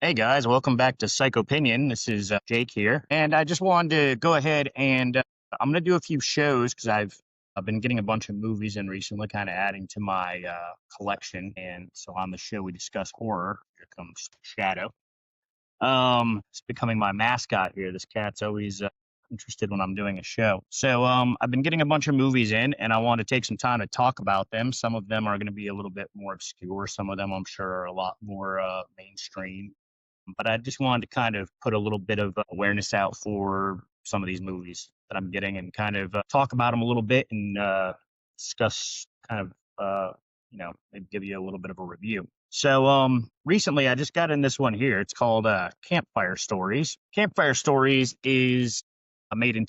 Hey guys, welcome back to Psych Opinion. This is Jake here, and I just wanted to go ahead and I'm going to do a few shows because I've been getting a bunch of movies in recently, kind of adding to my collection. And so on the show we discuss horror. Here comes Shadow. It's becoming my mascot here. This cat's always interested when I'm doing a show. So I've been getting a bunch of movies in, and I want to take some time to talk about them. Some of them are going to be a little bit more obscure. Some of them I'm sure are a lot more mainstream, but I just wanted to kind of put a little bit of awareness out for some of these movies that I'm getting and kind of talk about them a little bit and discuss kind of, maybe give you a little bit of a review. So recently I just got in this one here. It's called Campfire Stories. Campfire Stories is made in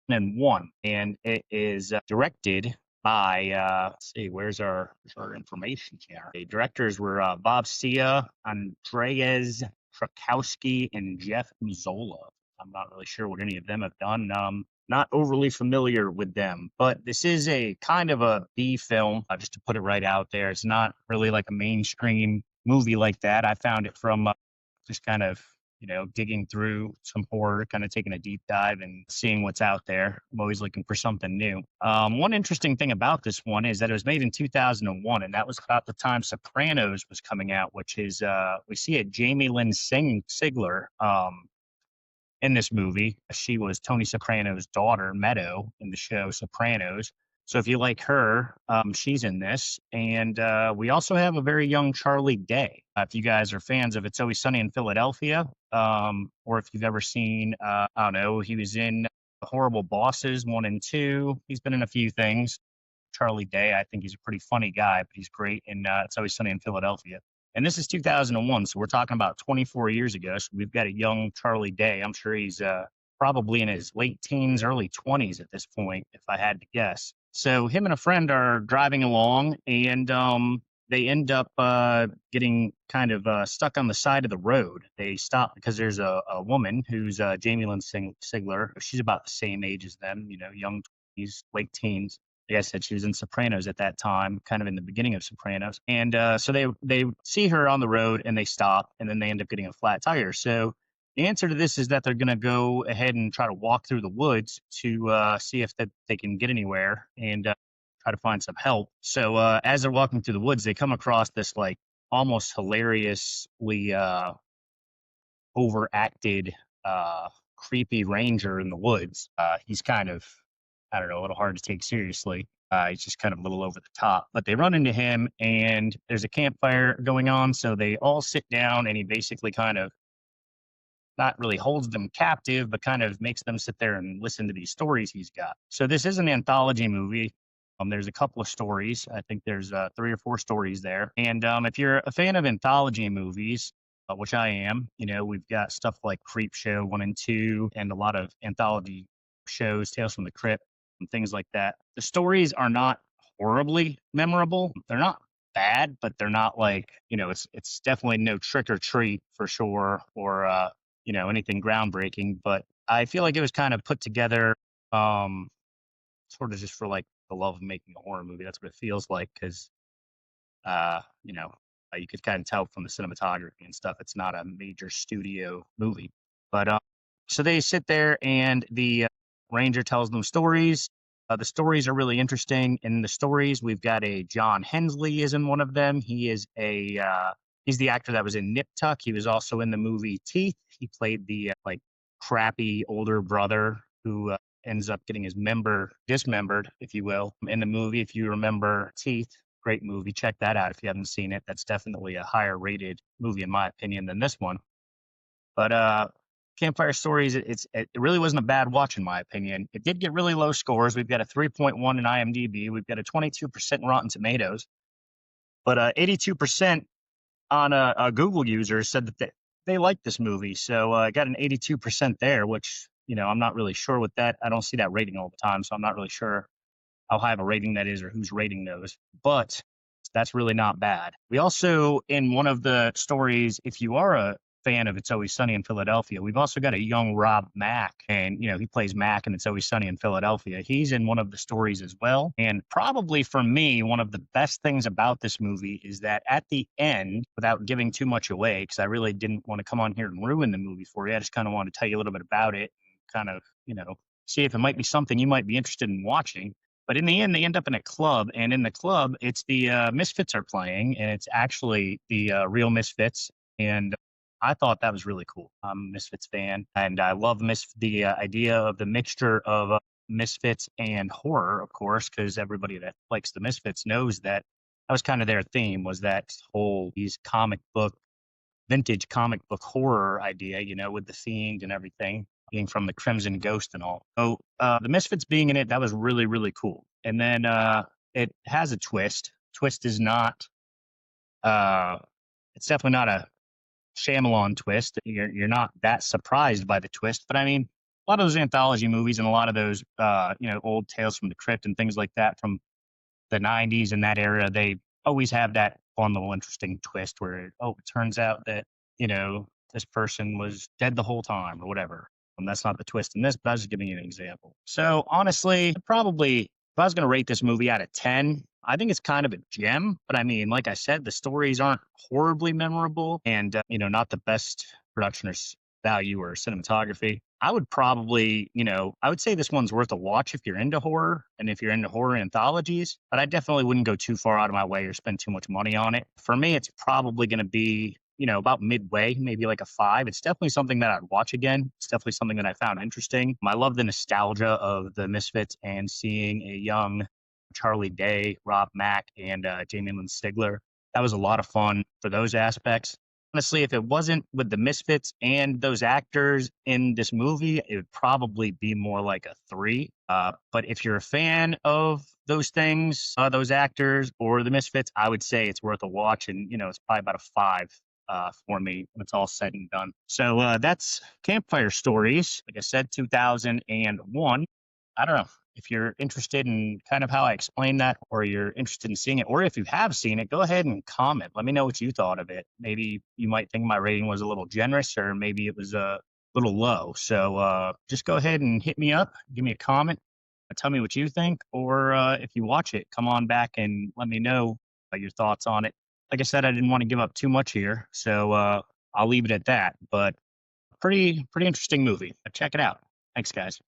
2001, and it is directed by let's see, where's our information here? The directors were Bob Sia, Andreas Trakowski, and Jeff Mazzola. I'm not really sure what any of them have done. Not overly familiar with them, but this is a kind of a B film, just to put it right out there. It's not really like a mainstream movie like that. I found it from just kind of, digging through some horror, kind of taking a deep dive and seeing what's out there. I'm always looking for something new. One interesting thing about this one is that it was made in 2001, and that was about the time Sopranos was coming out, which is, we see a Jamie Lynn Sigler in this movie. She was Tony Soprano's daughter, Meadow, in the show Sopranos. So if you like her, she's in this. And we also have a very young Charlie Day. If you guys are fans of It's Always Sunny in Philadelphia, or if you've ever seen, I don't know, he was in Horrible Bosses 1 and 2. He's been in a few things. Charlie Day, I think he's a pretty funny guy, but he's great in It's Always Sunny in Philadelphia. And this is 2001, so we're talking about 24 years ago. So we've got a young Charlie Day. I'm sure he's probably in his late teens, early 20s at this point, if I had to guess. So him and a friend are driving along, and they end up getting kind of stuck on the side of the road. They stop because there's a woman who's Jamie Lynn Sigler. She's about the same age as them, young 20s, late teens. Like I said, she was in Sopranos at that time, kind of in the beginning of Sopranos. And so they see her on the road and they stop, and then they end up getting a flat tire. So the answer to this is that they're going to go ahead and try to walk through the woods to see if they can get anywhere and try to find some help. So as they're walking through the woods, they come across this like almost hilariously overacted, creepy ranger in the woods. He's kind of, I don't know, a little hard to take seriously. He's just kind of a little over the top. But they run into him, and there's a campfire going on, so they all sit down, and he basically kind of not really holds them captive, but kind of makes them sit there and listen to these stories he's got. So this is an anthology movie. There's a couple of stories. I think there's 3 or 4 stories there. And if you're a fan of anthology movies, which I am, we've got stuff like Creep Show 1 and 2, and a lot of anthology shows, Tales from the Crypt, and things like that. The stories are not horribly memorable. They're not bad, but they're not like, it's definitely no Trick or Treat for sure, or anything groundbreaking. But I feel like it was kind of put together sort of just for like the love of making a horror movie. That's what it feels like, because you could kind of tell from the cinematography and stuff, it's not a major studio movie. But so they sit there, and the ranger tells them stories. The stories are really interesting. In the stories, we've got a John Hensley is in one of them. He is he's the actor that was in Nip Tuck. He was also in the movie Teeth. He played the like crappy older brother who ends up getting his member dismembered, if you will, in the movie. If you remember Teeth, great movie. Check that out if you haven't seen it. That's definitely a higher rated movie, in my opinion, than this one. But Campfire Stories, it really wasn't a bad watch, in my opinion. It did get really low scores. We've got a 3.1 in IMDb. We've got a 22% Rotten Tomatoes. But 82% on a Google user said that they liked this movie. So I got an 82% there, which, I'm not really sure with that. I don't see that rating all the time, so I'm not really sure how high of a rating that is or who's rating those. But that's really not bad. We also, in one of the stories, if you are a fan of It's Always Sunny in Philadelphia. We've also got a young Rob Mack, and he plays Mack in It's Always Sunny in Philadelphia. He's in one of the stories as well. And probably for me, one of the best things about this movie is that at the end, without giving too much away, because I really didn't want to come on here and ruin the movie for you, I just kind of want to tell you a little bit about it, kind of, see if it might be something you might be interested in watching. But in the end, they end up in a club, and in the club, it's the Misfits are playing, and it's actually the real Misfits. And I thought that was really cool. I'm a Misfits fan, and I love the idea of the mixture of Misfits and horror, of course, because everybody that likes the Misfits knows that that was kind of their theme, was that whole these vintage comic book horror idea, with the Fiend and everything being from the Crimson Ghost and all. So the Misfits being in it, that was really, really cool. And then it has a twist. Twist is not, it's definitely not a Shyamalan twist. You're not that surprised by the twist. But I mean, a lot of those anthology movies and a lot of those, old Tales from the Crypt and things like that from the 90s and that era, they always have that fun little interesting twist where, it turns out that, this person was dead the whole time or whatever. And that's not the twist in this, but I was just giving you an example. So honestly, probably if I was going to rate this movie out of 10, I think it's kind of a gem. But I mean, like I said, the stories aren't horribly memorable and, not the best production or value or cinematography. I would probably, I would say this one's worth a watch if you're into horror and if you're into horror anthologies, but I definitely wouldn't go too far out of my way or spend too much money on it. For me, it's probably going to be, about midway, maybe like a 5. It's definitely something that I'd watch again. It's definitely something that I found interesting. I love the nostalgia of the Misfits and seeing a young Charlie Day, Rob Mack, and Jamie Lynn Sigler. That was a lot of fun for those aspects. Honestly, if it wasn't with the Misfits and those actors in this movie, it would probably be more like a 3. But if you're a fan of those things, those actors or the Misfits, I would say it's worth a watch. And, it's probably about a 5 for me when it's all said and done. So that's Campfire Stories. Like I said, 2001. I don't know if you're interested in kind of how I explained that, or you're interested in seeing it, or if you have seen it, go ahead and comment. Let me know what you thought of it. Maybe you might think my rating was a little generous, or maybe it was a little low. So just go ahead and hit me up, give me a comment, tell me what you think, or if you watch it, come on back and let me know your thoughts on it. Like I said, I didn't want to give up too much here, so I'll leave it at that. But pretty interesting movie. Check it out. Thanks, guys.